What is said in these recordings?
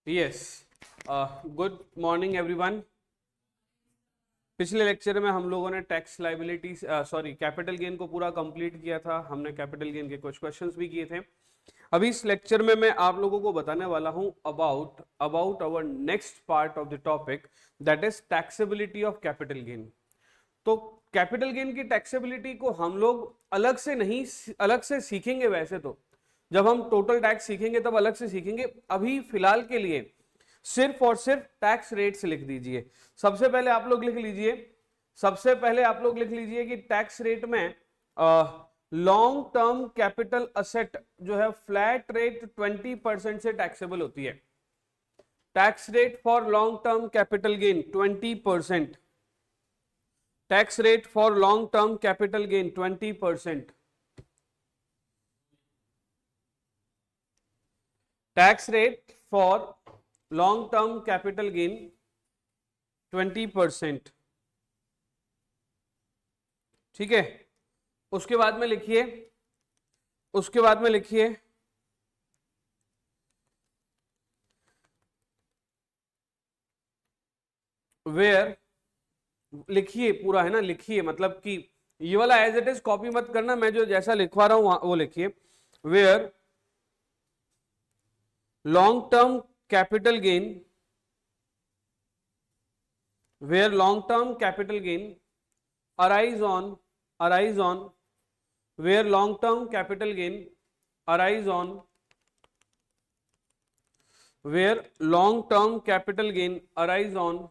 Yes, good morning everyone. पिछले lecture में हम लोगों ने टैक्स लाइबिलिटी कैपिटल गेन को पूरा कंप्लीट किया था। हमने कैपिटल गेन के कुछ क्वेश्चंस भी किए थे। अभी इस लेक्चर में मैं आप लोगों को बताने वाला हूं about our next part of the topic, that is taxability of capital gain. तो कैपिटल गेन की टैक्सेबिलिटी को हम लोग अलग से सीखेंगे। वैसे तो जब हम टोटल टैक्स सीखेंगे तब अलग से सीखेंगे। अभी फिलहाल के लिए सिर्फ और सिर्फ टैक्स रेट्स लिख दीजिए। सबसे पहले आप लोग लिख लीजिए कि टैक्स रेट में लॉन्ग टर्म कैपिटल असेट जो है फ्लैट रेट 20% से टैक्सेबल होती है। Tax rate for long term capital gain 20%। Tax rate for long term capital gain 20%। Tax rate for long term capital gain 20%। ठीक है। उसके बाद में लिखिए वेयर, लिखिए पूरा है ना, लिखिए मतलब कि ये वाला एज इट इज कॉपी मत करना, मैं जो जैसा लिखवा रहा हूं वो लिखिए। Where long term capital gain arise on where long term capital gain arise on where long term capital gain arise on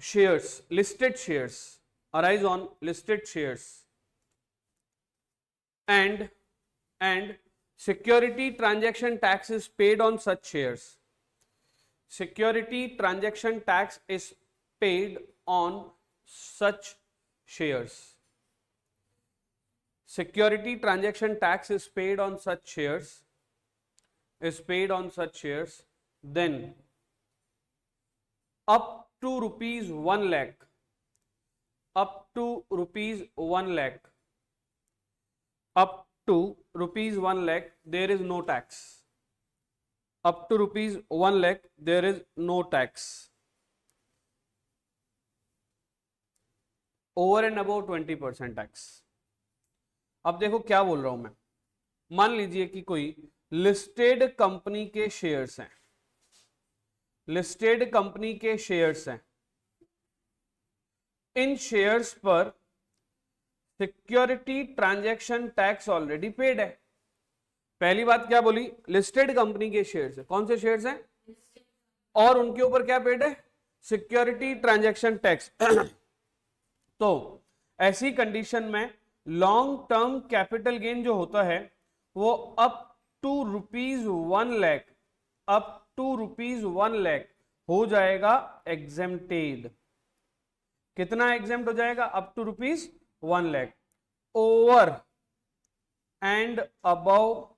shares, listed shares, arise on listed shares and security transaction tax is paid on such shares. Security transaction tax is paid on such shares. Security transaction tax is paid on such shares. Then up to rupees 1 lakh, up to rupees 1 lakh there is no tax. Up to rupees 1 lakh there is no tax. Over and above 20% tax. अब देखो क्या बोल रहा हूं मैं। मान लीजिए कि कोई लिस्टेड कंपनी के शेयर्स हैं, इन शेयर्स पर security transaction tax already paid है। पहली बात क्या बोली, लिस्टेड कंपनी के शेयर्स है। कौन से शेयर्स हैं? और उनके ऊपर क्या पेड है? Security transaction tax. तो ऐसी कंडीशन में लॉन्ग टर्म कैपिटल गेन जो होता है वो अप टू रुपीज 1 लाख हो जाएगा एग्जेम्प्टेड। कितना एग्जेम्प्ट हो जाएगा? Up to rupees 1 lakh. Over and above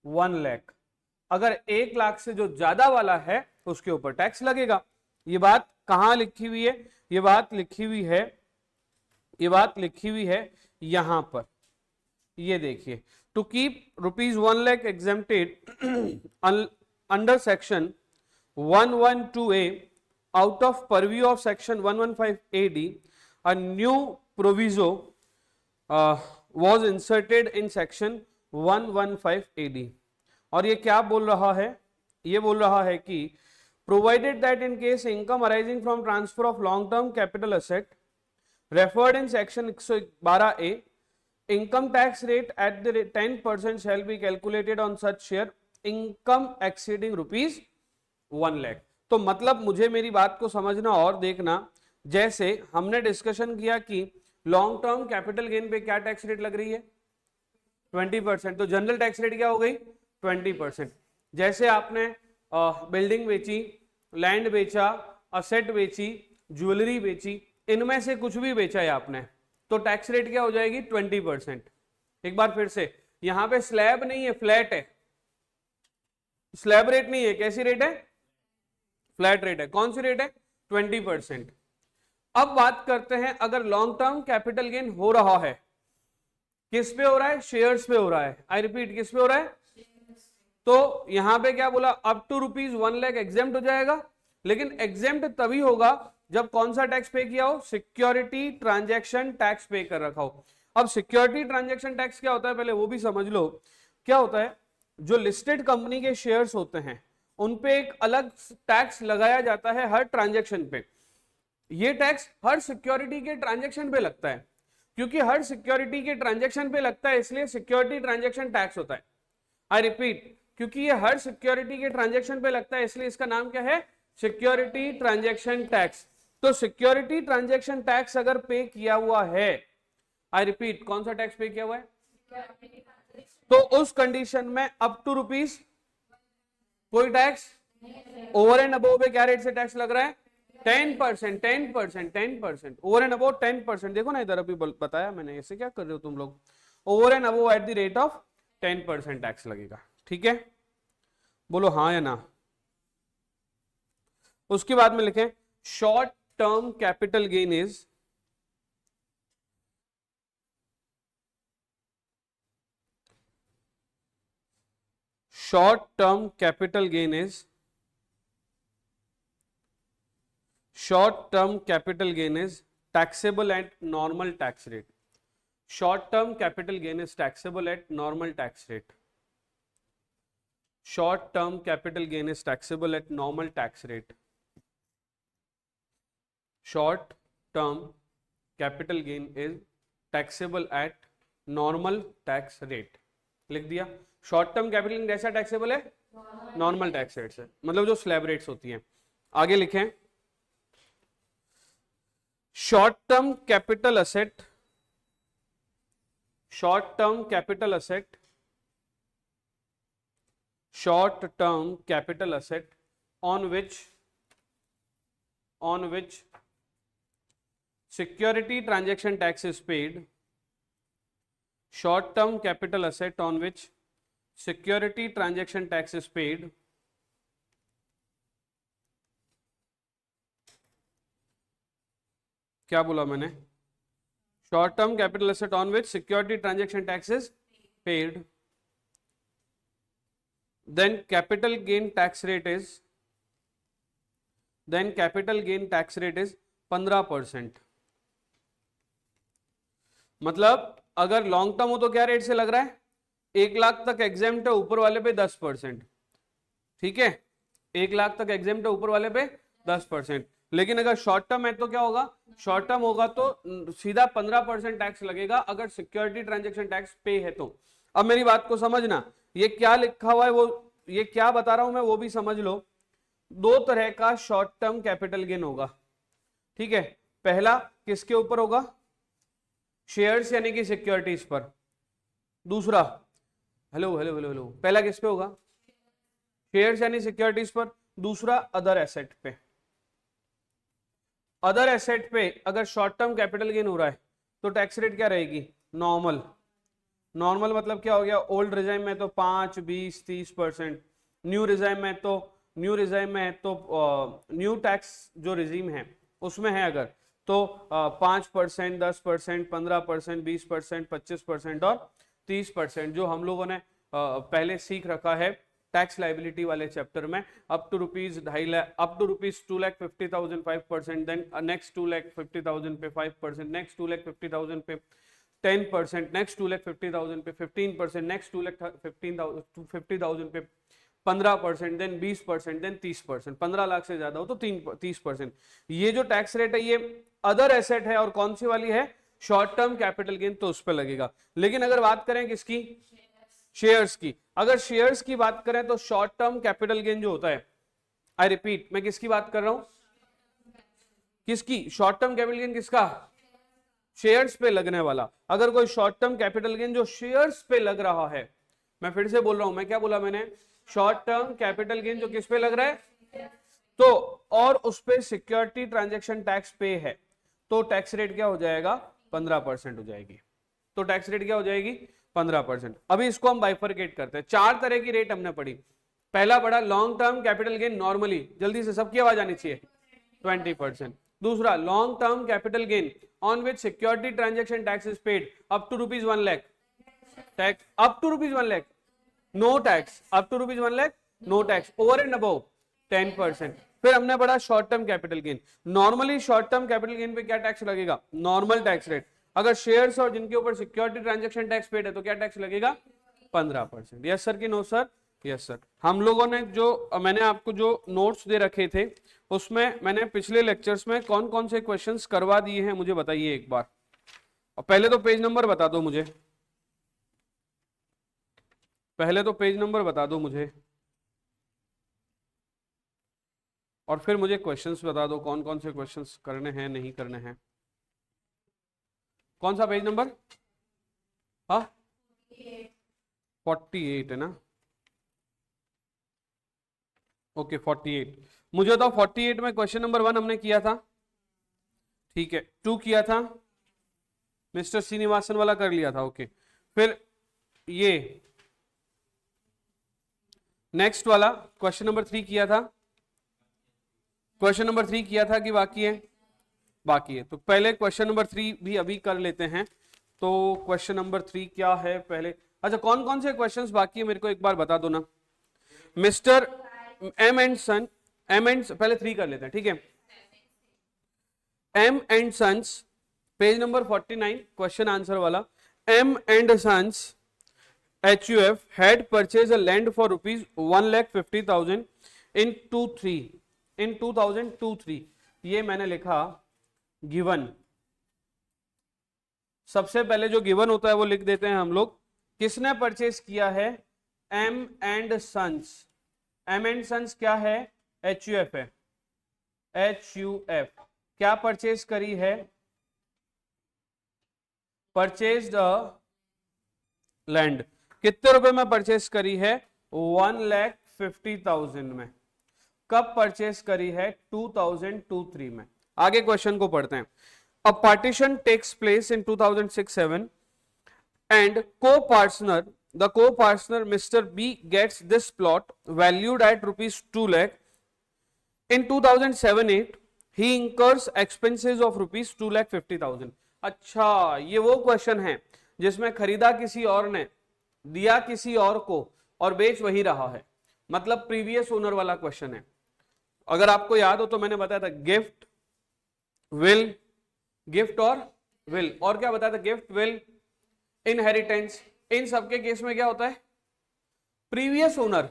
1 lakh, अगर 1 लाख से जो ज्यादा वाला है उसके ऊपर टैक्स लगेगा। ये बात कहां लिखी हुई है? ये बात लिखी हुई है यहां पर। ये देखिए, to keep rupees 1 lakh exempted under section 112A out of purview of section 115AD, a new proviso was inserted in section 115AD। और ये क्या बोल रहा है? ये बोल रहा है कि provided that in case income arising from transfer of long term capital asset referred in section 112A, income tax rate at the 10% shall be calculated on such share income exceeding rupees 1 lakh। तो मतलब मुझे मेरी बात को समझना और देखना। जैसे हमने डिस्कशन किया कि लॉन्ग टर्म कैपिटल गेन पे क्या टैक्स रेट लग रही है? 20%। तो जनरल टैक्स रेट क्या हो गई? 20%। जैसे आपने बिल्डिंग बेची, लैंड बेचा, असेट बेची, ज्वेलरी बेची, इनमें से कुछ भी बेचा है आपने, तो टैक्स रेट क्या हो जाएगी? 20%। एक बार फिर से, यहां पे स्लैब नहीं है, फ्लैट है। स्लैब रेट नहीं है, कैसी रेट है? फ्लैट रेट है। कौन सी रेट है? 20%। अब बात करते हैं अगर लॉन्ग टर्म कैपिटल गेन हो रहा है, किस पे हो रहा है? शेयर्स पे हो रहा है। आई रिपीट, किस पे हो रहा है? तो यहां पे क्या बोला? अप टू ₹1,00,000 एग्जेम्प्ट हो जाएगा, लेकिन एग्जेम्प्ट तभी होगा जब कौन सा टैक्स पे किया हो? सिक्योरिटी ट्रांजैक्शन टैक्स पे कर रखा हो। अब सिक्योरिटी ट्रांजैक्शन टैक्स क्या होता है पहले वो भी समझ लो। क्या होता है? जो लिस्टेड कंपनी के शेयर्स होते हैं उन पे एक अलग टैक्स लगाया जाता है हर ट्रांजैक्शन पे। ये टैक्स हर सिक्योरिटी के ट्रांजैक्शन पे लगता है, क्योंकि हर सिक्योरिटी के ट्रांजैक्शन पे लगता है इसलिए सिक्योरिटी ट्रांजैक्शन टैक्स होता है। आई रिपीट, क्योंकि ये हर सिक्योरिटी के ट्रांजैक्शन पे लगता है इसलिए इसका नाम क्या है? Security transaction tax. तो सिक्योरिटी ट्रांजैक्शन टैक्स अगर पे किया हुआ है, आई रिपीट, कौन सा टैक्स पे किया हुआ है? तो उस कंडीशन में अप टू रुपीज कोई टैक्स, ओवर एंड अबोव पे क्या रेट से टैक्स लग रहा है? 10%, 10%, 10%, ओवर एंड अबोव 10%। देखो ना इधर अभी बताया मैंने, ऐसे क्या कर रहे हो तुम लोग? Over and above at the rate of 10% tax लगेगा। ठीक है, बोलो हाँ या ना। उसके बाद में लिखें short term capital gain is short-term capital gain is taxable at normal tax rate. Short-term capital gain is taxable at normal tax rate. Short-term capital gain is taxable at normal tax rate. Short-term capital gain is taxable at normal tax rate. लिख दिया। Short term capital gain कैसा taxable है? Normal tax rate से, मतलब जो slab rates होती हैं। आगे लिखें short term capital asset, short term capital asset, short term capital asset on which security transaction tax is paid, short term capital asset on which security transaction tax is paid, क्या बोला मैंने? Short term capital asset on which security transaction tax is paid, then capital gain tax rate is 15%। मतलब अगर long term हो तो क्या rate से लग रहा है? 1,00,000 तक एग्जेम्प्ट है, ऊपर वाले पे 10%। ठीक है, 1,00,000 तक एग्जेम्प्ट है, ऊपर वाले पे 10%। लेकिन अगर शॉर्ट टर्म है तो क्या होगा? शॉर्ट टर्म होगा तो सीधा 15% टैक्स लगेगा अगर सिक्योरिटी ट्रांजैक्शन टैक्स पे है तो। अब मेरी बात को समझना, ये क्या लिखा हुआ है, वो ये क्या बता रहा हूं मैं वो भी समझ लो। दो तरह का शॉर्ट टर्म कैपिटल गेन होगा। ठीक है, पहला किसके ऊपर होगा? शेयर्स यानी कि सिक्योरिटीज पर। दूसरा, हेलो हेलो हेलो हेलो, पहला किस पे होगा? शेयर्स यानी सिक्योरिटीज पर। दूसरा अदर एसेट पे। अदर एसेट पे अगर शॉर्ट टर्म कैपिटल गेन हो रहा है तो टैक्स रेट क्या रहेगी? नॉर्मल। नॉर्मल मतलब क्या हो गया? ओल्ड रिजाइम में तो 5, 20, 30%। न्यू रिजाइम में तो न्यू टैक्स जो रिजीम है उसमें है अगर तो 5%, 10%, 15%, 20%, 25% और 30%, जो हम लोगों ने पहले सीख रखा है टैक्स लाइबिलिटी वाले चैप्टर में। Up to ₹2,50,000, up to ₹2,50,000 5%, then next 2,50,000 पे 5%, नेक्स्ट 2,50,000 पे 10%, नेक्स्ट 2,50,000 पे 15%, नेक्स्ट 2,50,000 पे 15%, देन 20%, देन 30%। 15 लाख से ज्यादा हो तो 30%। ये जो टैक्स रेट है ये अदर एसेट है और कौन सी वाली है? शॉर्ट टर्म कैपिटल गेन, तो उस पर लगेगा। लेकिन अगर बात करें किसकी? शेयर्स की। अगर शेयर्स की बात करें तो शॉर्ट टर्म कैपिटल गेन जो होता है, आई रिपीट, मैं किसकी बात कर रहा हूं? किसकी? शॉर्ट टर्म कैपिटल गेन किसका? शेयर्स पे लगने वाला। अगर कोई शॉर्ट टर्म कैपिटल गेन जो शेयर्स पे लग रहा है, मैं फिर से बोल रहा हूं, मैं क्या बोला मैंने? शॉर्ट टर्म कैपिटल गेन जो किस पे लग रहा है तो, और उस पे सिक्योरिटी ट्रांजैक्शन टैक्स पे है तो टैक्स रेट क्या हो जाएगा? 15% हो जाएगी। तो टैक्स रेट क्या हो जाएगी? 15%। अभी इसको हम बाइफरकेट करते हैं। 4 तरह की रेट हमने पढ़ी। पहला पढ़ा long term capital gain normally, जल्दी से सबकी आवाज आनी चाहिए, 20%। दूसरा long term capital gain on which security transaction tax is paid up to rupees 1 lakh, tax up to rupees 1 lakh, no tax, up to rupees 1 lakh no tax, over and above 10%। फिर हमने पढ़ा short term capital gain. Normally short term capital gain पे क्या tax लगेगा? Normal tax rate. अगर shares और जिनके ऊपर सिक्योरिटी ट्रांजैक्शन टैक्स पेड है तो क्या टैक्स लगेगा? 15%। यस सर कि नो सर? Yes sir. हम लोगों ने जो मैंने आपको जो नोट्स दे रखे थे उसमें मैंने पिछले लेक्चर्स में कौन कौन से क्वेश्चंस करवा दिए हैं मुझे बताइए एक बार। और पहले तो पेज नंबर बता दो मुझे, पहले तो पेज नंबर बता दो मुझे, और फिर मुझे क्वेश्चंस बता दो कौन कौन से क्वेश्चंस करने हैं नहीं करने हैं। कौन सा पेज नंबर? हाँ 48 है ना? ओके 48। मुझे बताओ 48 में क्वेश्चन नंबर 1 हमने किया था, ठीक है, 2 किया था, मिस्टर श्रीनिवासन वाला कर लिया था, ओके। फिर ये नेक्स्ट वाला क्वेश्चन नंबर 3 किया था, क्वेश्चन नंबर 3 किया था कि बाकी है? बाकी है। तो पहले क्वेश्चन नंबर 3 भी अभी कर लेते हैं। तो क्वेश्चन नंबर 3 क्या है पहले? अच्छा कौन कौन से क्वेश्चंस बाकी है मेरे को एक बार बता दो ना। Mister M and son, M and पहले 3 कर लेते हैं, ठीक है। M and sons, page number 49 question answer वाला। M and sons HUF had purchased a land for rupees 1,50,000 in 2002-3। ये मैंने लिखा गिवन। सबसे पहले जो गिवन होता है वो लिख देते हैं हम लोग। किसने परचेज किया है? M and Sons. M and Sons क्या है? HUF है। HUF क्या परचेज करी है? Purchased land. कितने रुपए में परचेज करी है? 1,50,000 में। कब परचेज करी है? 2002-3 में। आगे क्वेश्चन को पढ़ते हैं। A partition takes place in 2006-7 and the co-partner Mr. B gets this plot valued at rupees 2 lakh. In 2007-8 he incurs expenses of rupees 2,50,000। अच्छा ये वो क्वेश्चन है जिसमें खरीदा किसी और ने, दिया किसी और को और बेच वही रहा है, मतलब प्रीवियस ओनर वाला क्वेश्चन है। अगर आपको याद हो तो मैंने बताया था गिफ्ट, विल, गिफ्ट और विल, और क्या बताया था? Gift, will, inheritance. इन सबके केस में क्या होता है? प्रीवियस ओनर,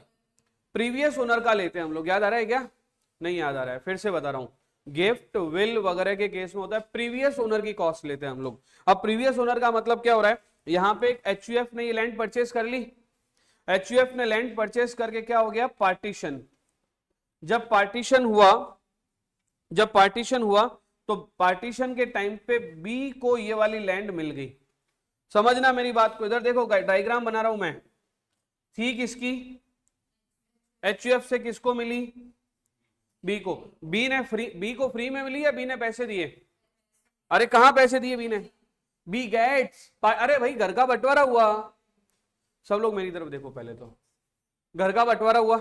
प्रीवियस ओनर का लेते हैं हम लोग। याद आ रहा है क्या? नहीं याद आ रहा है, फिर से बता रहा हूं। गिफ्ट, विल वगैरह के केस में होता है प्रीवियस ओनर की कॉस्ट लेते हैं हम लोग। अब प्रीवियस ओनर का मतलब क्या हो रहा है? यहां पे एक HUF ने ये लैंड परचेस कर ली। HUF ने लैंड परचेस करके क्या हो गया? पार्टीशन। जब पार्टीशन हुआ तो पार्टीशन के टाइम पे बी को ये वाली लैंड मिल गई। समझना मेरी बात को, इधर देखो डायग्राम बना रहा हूं मैं। थी किसकी? HUF से किसको मिली? बी को। बी को फ्री में मिली या बी ने पैसे दिए? अरे कहां पैसे दिए बी ने? बी गेट्स, अरे भाई घर का बंटवारा हुआ। सब लोग मेरी तरफ देखो पहले तो। घर का बंटवारा हुआ,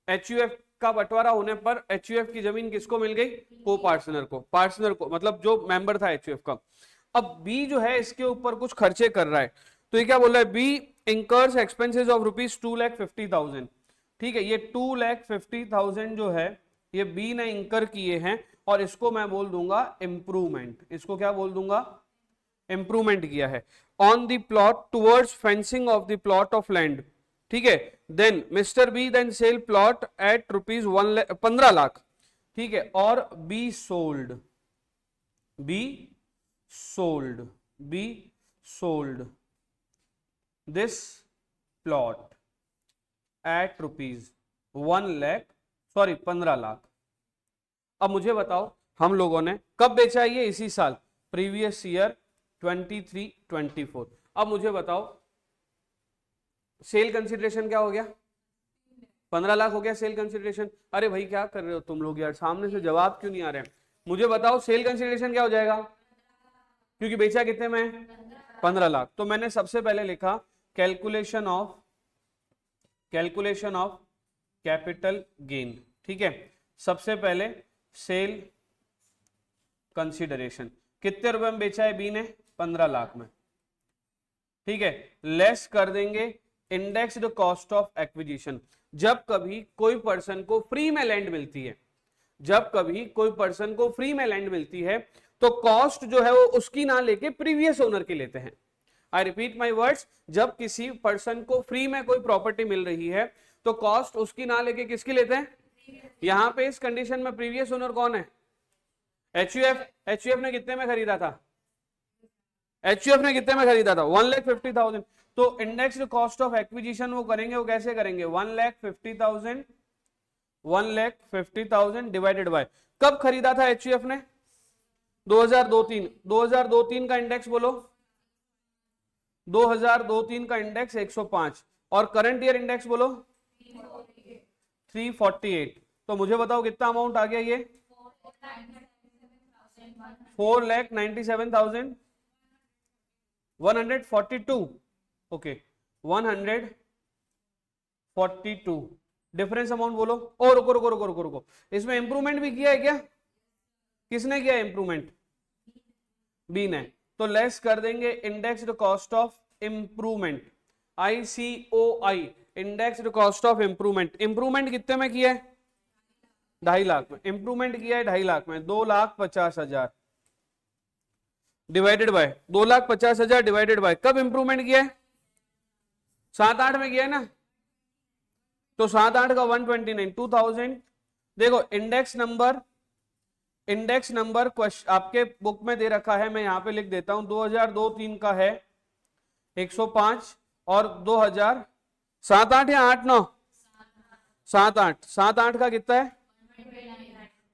HUF का बंटवारा होने पर HUF की जमीन किसको मिल गई? को पार्टनर को। पार्टनर को मतलब जो मेंबर था HUF का। अब बी जो है इसके ऊपर कुछ खर्चे कर रहा है, तो ये क्या बोल रहा है? B incurs expenses of rupees 2,50,000। ठीक है, ये 2,50,000 जो है ये बी ने इंकर किए हैं और इसको मैं बोल दूंगा इंप्रूवमेंट। इसको क्या बोल दूंगा? इंप्रूवमेंट किया है on the plot towards fencing of the plot of land. ठीक है, then mister B then sell plot at rupees 15 lakh. ठीक है, और B sold this plot at rupees 15 lakh. अब मुझे बताओ हम लोगों ने कब बेचा है? ये इसी साल, प्रीवियस ईयर 23-24। अब मुझे बताओ सेल कंसिडरेशन क्या हो गया? 15 लाख हो गया सेल कंसिडरेशन। अरे भाई क्या कर रहे हो तुम लोग यार, सामने से जवाब क्यों नहीं आ रहे हैं? मुझे बताओ सेल कंसिडरेशन क्या हो जाएगा? क्योंकि बेचा कितने में? 15 लाख। तो मैंने सबसे पहले लिखा कैलकुलेशन ऑफ कैपिटल गेन। ठीक है, सबसे पहले सेल कंसिडरेशन। कितने रुपए में बेचा है बी ने? 15 लाख में। ठीक है, लेस कर देंगे इंडेक्स्ड कॉस्ट ऑफ एक्विजिशन। जब कभी कोई पर्सन को फ्री में लैंड मिलती है, जब कभी कोई पर्सन को फ्री में लैंड मिलती है तो कॉस्ट जो है वो उसकी ना लेके प्रीवियस ओनर की लेते हैं। आई रिपीट माई वर्ड्स, जब किसी पर्सन को फ्री में कोई प्रॉपर्टी मिल रही है तो कॉस्ट उसकी ना लेके किसकी लेते हैं? यहां पे इस कंडीशन में प्रीवियस ओनर कौन है? एचयूएफ। एचयूएफ ने कितने में खरीदा था? एचयूएफ ने कितने में खरीदा था? 1,50,000। तो इंडेक्स्ड कॉस्ट ऑफ एक्विजिशन वो करेंगे, वो कैसे करेंगे? 1,50,000 1,50,000 डिवाइडेड बाय, कब खरीदा था एचयूएफ ने? 2002-03। 2002-03 का इंडेक्स बोलो। 2002-03 का इंडेक्स 105 और करंट ईयर इंडेक्स बोलो 348। तो मुझे बताओ कितना अमाउंट आ गया? ये 4,97,142। ओके, 142 डिफरेंस अमाउंट बोलो। और रुको रुको रुको रुको रुको, इसमें इंप्रूवमेंट भी किया है क्या? किसने किया इंप्रूवमेंट? बी ने। तो लेस कर देंगे indexed cost of improvement, ICOI, indexed cost of improvement. Improvement कितने में किया है? 2.5 लाख में। इंप्रूवमेंट किया है 2.5 लाख में, 2,50,000 डिवाइडेड बाय 2,50,000 डिवाइडेड बाय, कब इंप्रूवमेंट किया है? 7-8 में किया है ना, तो 7-8 का 129, 2000। देखो इंडेक्स नंबर आपके बुक में दे रखा है, मैं यहां पे लिख देता हूं। 2002-03 का है 105 और 2000 7-8 या 8-9? 7-8 का कितना है?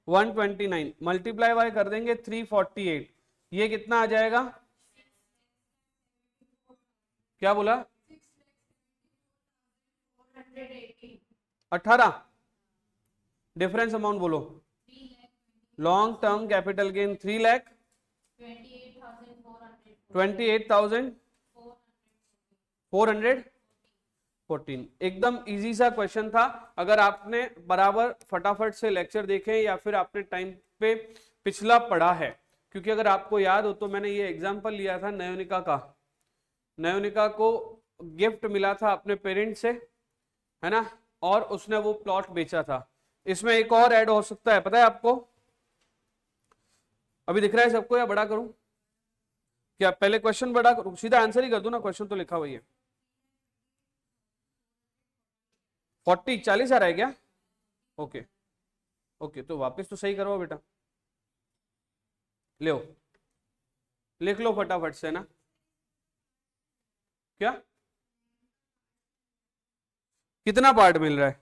129 मल्टीप्लाई बाय कर देंगे 348, ये कितना आ जाएगा? क्या बोला? 18। डिफरेंस अमाउंट बोलो। Long term capital gain 3 lakh 28,414। एकदम इजी सा क्वेश्चन था। अगर आपने बराबर फटाफट से लेक्चर देखे या फिर आपने टाइम पे पिछला पढ़ा है, क्योंकि अगर आपको याद हो तो मैंने ये एग्जांपल लिया था नयोनिका का। नयोनिका को गिफ्ट मिला था अपने पेरेंट्स से, है ना, और उसने वो प्लॉट बेचा था। इसमें एक और ऐड हो सकता है, पता है आपको? अभी दिख रहा है सबको या बड़ा करूं? क्या पहले क्वेश्चन बड़ा करूं? सीधा आंसर ही कर दूं ना, क्वेश्चन तो लिखा हुआ है। 40 आ रहा है क्या? ओके ओके, तो वापस तो सही करो बेटा, ले लिख लो फटाफट से ना। क्या कितना पार्ट मिल रहा है?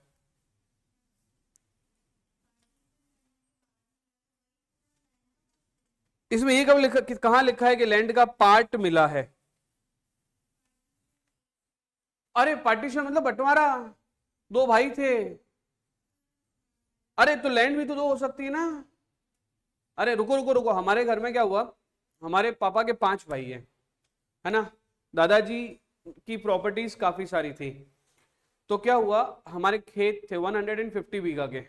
इसमें ये कब लिखा, कहां लिखा है कि लैंड का पार्ट मिला है? अरे पार्टीशन मतलब बंटवारा, 2 भाई थे। अरे तो लैंड भी तो 2 हो सकती है ना। अरे रुको रुको रुको, हमारे घर में क्या हुआ, हमारे पापा के 5 भाई हैं, है ना, दादाजी की प्रॉपर्टीज काफी सारी थी। तो क्या हुआ, हमारे खेत थे 150 बीघा के,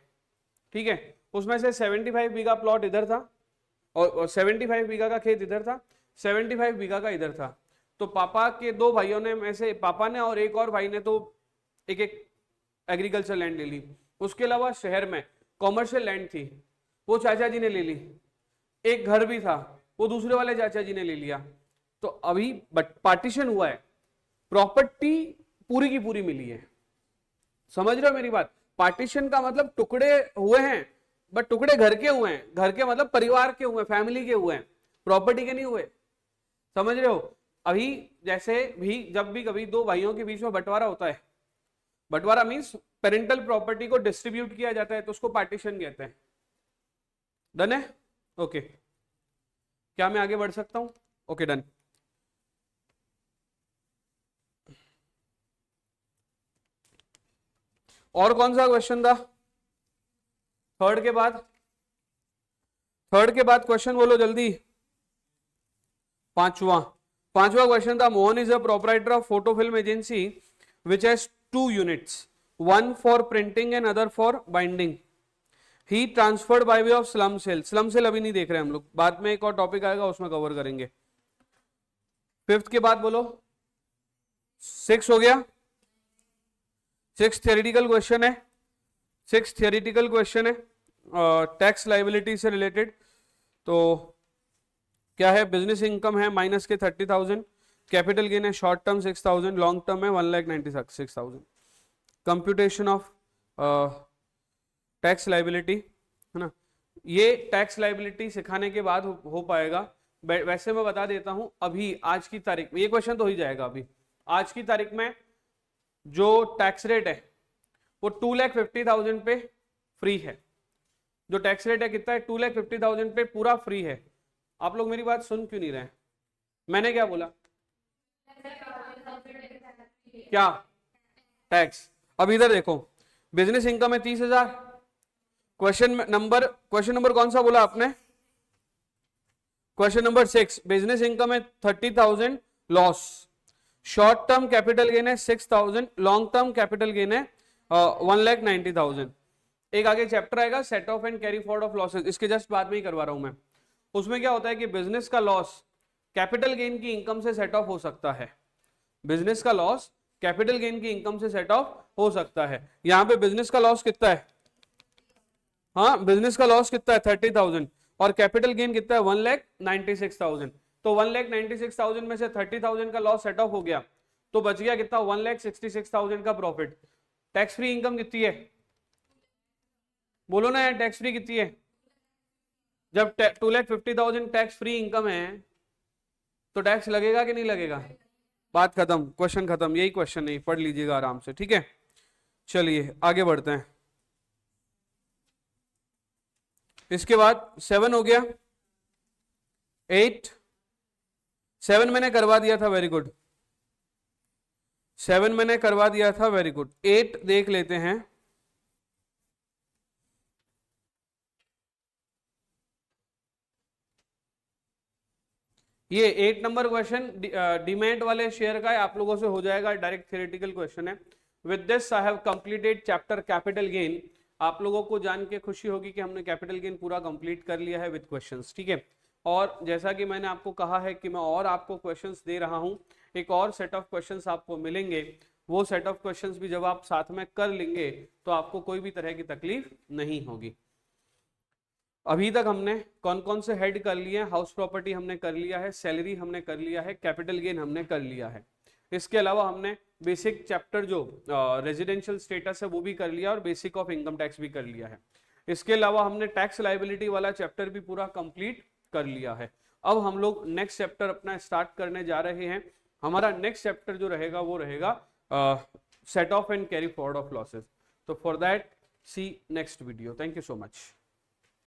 ठीक है, उसमें से 75 बीघा प्लॉट इधर था और 75 बीघा का खेत इधर था, 75 बीघा का इधर था। तो पापा के 2 भाइयों ने में से, पापा ने और एक और भाई ने तो एक एक एग्रीकल्चर लैंड ले ली। उसके अलावा शहर में कॉमर्शियल लैंड थी, वो चाचा जी ने ले ली। एक घर भी था, वो दूसरे वाले चाचा जी ने ले लिया। तो अभी पार्टीशन हुआ है, प्रॉपर्टी पूरी की पूरी मिली है। समझ रहे हो मेरी बात? पार्टीशन का मतलब टुकड़े हुए हैं, बट टुकड़े घर के हुए हैं। घर के मतलब परिवार के हुए, फैमिली के हुए हैं, प्रॉपर्टी के नहीं हुए। समझ रहे हो? अभी जैसे भी जब भी कभी 2 भाइयों के बीच में बंटवारा होता है, बंटवारा मींस पेरेंटल प्रॉपर्टी को डिस्ट्रीब्यूट किया जाता है, तो उसको पार्टीशन कहते हैं। डन है? ओके, क्या मैं आगे बढ़ सकता हूं? Okay done. और कौन सा क्वेश्चन था? थर्ड के बाद क्वेश्चन बोलो जल्दी। पांचवा क्वेश्चन था, Mohan is a proprietor of photo film agency which has 2 units, one for printing and other for binding. He transferred by way of slump sale, slump sale अभी नहीं देख रहे हम लोग, बाद में एक और टॉपिक आएगा उसमें कवर करेंगे। फिफ्थ के बाद बोलो, 6 हो गया, 6 थियोरेटिकल क्वेश्चन है, 6 थियोरेटिकल क्वेश्चन है टैक्स लाइबिलिटी से रिलेटेड। तो क्या है, बिजनेस इनकम है माइनस के 30,000, कैपिटल गेन है शॉर्ट टर्म 6,000, लॉन्ग टर्म है 1,96,000। कंप्यूटेशन ऑफ टैक्स लाइबिलिटी है ना, ये टैक्स लाइबिलिटी सिखाने के बाद हो पाएगा। वैसे मैं बता देता हूं, अभी आज की तारीख में ये क्वेश्चन तो हो ही जाएगा। अभी आज की तारीख में जो टैक्स रेट है वो 2,50,000 पे फ्री है। जो टैक्स रेट है कितना है, 2,50,000 पे पूरा फ्री है। आप लोग मेरी बात सुन क्यों नहीं रहे? मैंने क्या बोला? क्या टैक्स? अब इधर देखो, बिजनेस इनकम है 30,000, क्वेश्चन नंबर कौन सा बोला आपने? क्वेश्चन नंबर 6, बिजनेस इनकम है 30,000, loss, short term capital gain है 6,000, लॉन्ग टर्म कैपिटल गेन है 1,90,000। एक आगे चैप्टर आएगा set off and carry forward of losses, इसके जस्ट बाद में ही करवा रहा हूं मैं। उसमें क्या होता है कि बिजनेस का लॉस कैपिटल गेन की इनकम से सेट ऑफ हो सकता है। बिजनेस का लॉस कैपिटल गेन की इनकम से सेट ऑफ हो सकता है। यहां पे बिजनेस का लॉस कितना है? हाँ, बिजनेस का लॉस कितना है? 30,000, और कैपिटल गेन कितना है? 1,96,000। तो 1,96,000 में से 30,000 का लॉस सेट ऑफ हो गया, तो बच गया कितना? 1,66,000 का प्रॉफिट। टैक्स फ्री इनकम कितनी है? बोलो ना यार, टैक्स फ्री कितनी है? जब 2,50,000 टैक्स फ्री इनकम है तो टैक्स लगेगा कि नहीं लगेगा? बात खत्म, क्वेश्चन खत्म, यही क्वेश्चन नहीं, पढ़ लीजिएगा आराम से, ठीक है। चलिए आगे बढ़ते हैं। इसके बाद 7 हो गया, 8, 7 मैंने करवा दिया था, वेरी गुड, 7 मैंने करवा दिया था, वेरी गुड। 8 देख लेते हैं। ये 8 नंबर क्वेश्चन डीमैट वाले शेयर का है, आप लोगों से हो जाएगा, डायरेक्ट थ्योरेटिकल क्वेश्चन है। With this I have completed chapter capital gain. आप लोगों को जान के खुशी होगी कि हमने कैपिटल गेन पूरा कंप्लीट कर लिया है विद क्वेश्चंस, ठीक है। और जैसा कि मैंने आपको कहा है कि मैं और आपको क्वेश्चंस दे रहा हूं, एक और सेट ऑफ क्वेश्चंस आपको मिलेंगे। वो सेट ऑफ क्वेश्चंस भी जब आप साथ में कर लेंगे तो आपको कोई भी तरह की तकलीफ नहीं होगी। अभी तक हमने कौन कौन से हेड कर लिए हैं? हाउस प्रॉपर्टी हमने कर लिया है, सैलरी हमने कर लिया है, कैपिटल गेन हमने कर लिया है। इसके अलावा हमने बेसिक चैप्टर जो रेजिडेंशियल स्टेटस है वो भी कर लिया और बेसिक ऑफ इनकम टैक्स भी कर लिया है। इसके अलावा हमने टैक्स लायबिलिटी वाला चैप्टर भी पूरा कंप्लीट कर लिया है। अब हम लोग नेक्स्ट चैप्टर अपना स्टार्ट करने जा रहे हैं। हमारा नेक्स्ट चैप्टर जो रहेगा वो रहेगा set off and carry forward of losses. तो for that see next video. Thank you so much.